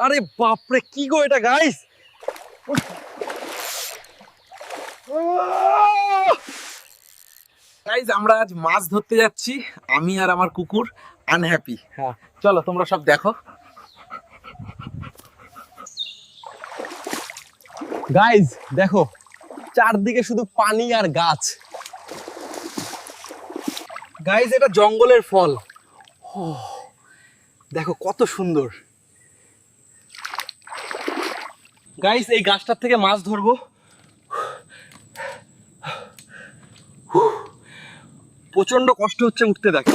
আরে বাপরে, কি গো এটা গাইস! গাইজ আমরা আজ মাছ ধরতে যাচ্ছি, আমি আর আমার কুকুর আনহ্যাপি। হ্যাঁ চলো তোমরা সব দেখো। গাইস দেখো, চারদিকে শুধু পানি আর গাছ। গাইজ এটা জঙ্গলের ফল। দেখো কত সুন্দর। গাইস এই গাছটার থেকে মাছ ধরবো। প্রচন্ড কষ্ট হচ্ছে উঠতে, দেখো।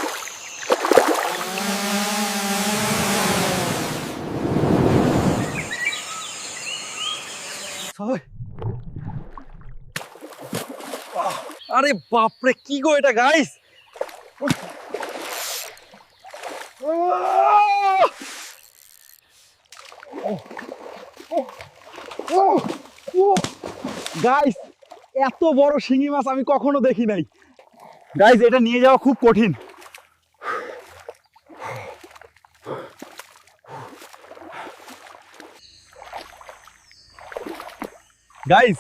আরে বাপরে, কি গো এটা গাইস! গাইস এত বড় শিঙি মাছ আমি কখনো দেখি নাই। গাইস এটা নিয়ে যাওয়া খুব কঠিন। গাইস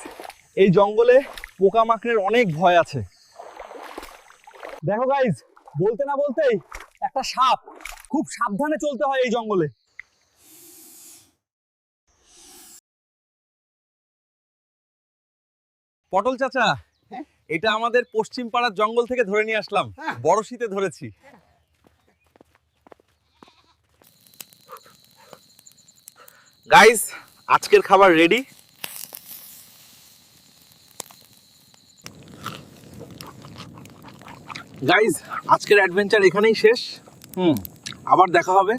এই জঙ্গলে পোকামাকড়ের অনেক ভয় আছে। দেখো গাইস, বলতে না বলতেই একটা সাপ। খুব সাবধানে চলতে হয় এই জঙ্গলে। পটল চাচা, এটা আমাদের পশ্চিম পাড়ার জঙ্গল থেকে ধরে নিয়ে আসলাম, বড় শীতে ধরেছি। গাইস আজকের খাবার রেডি। গাইস আজকের অ্যাডভেঞ্চার এখানেই শেষ। আবার দেখা হবে।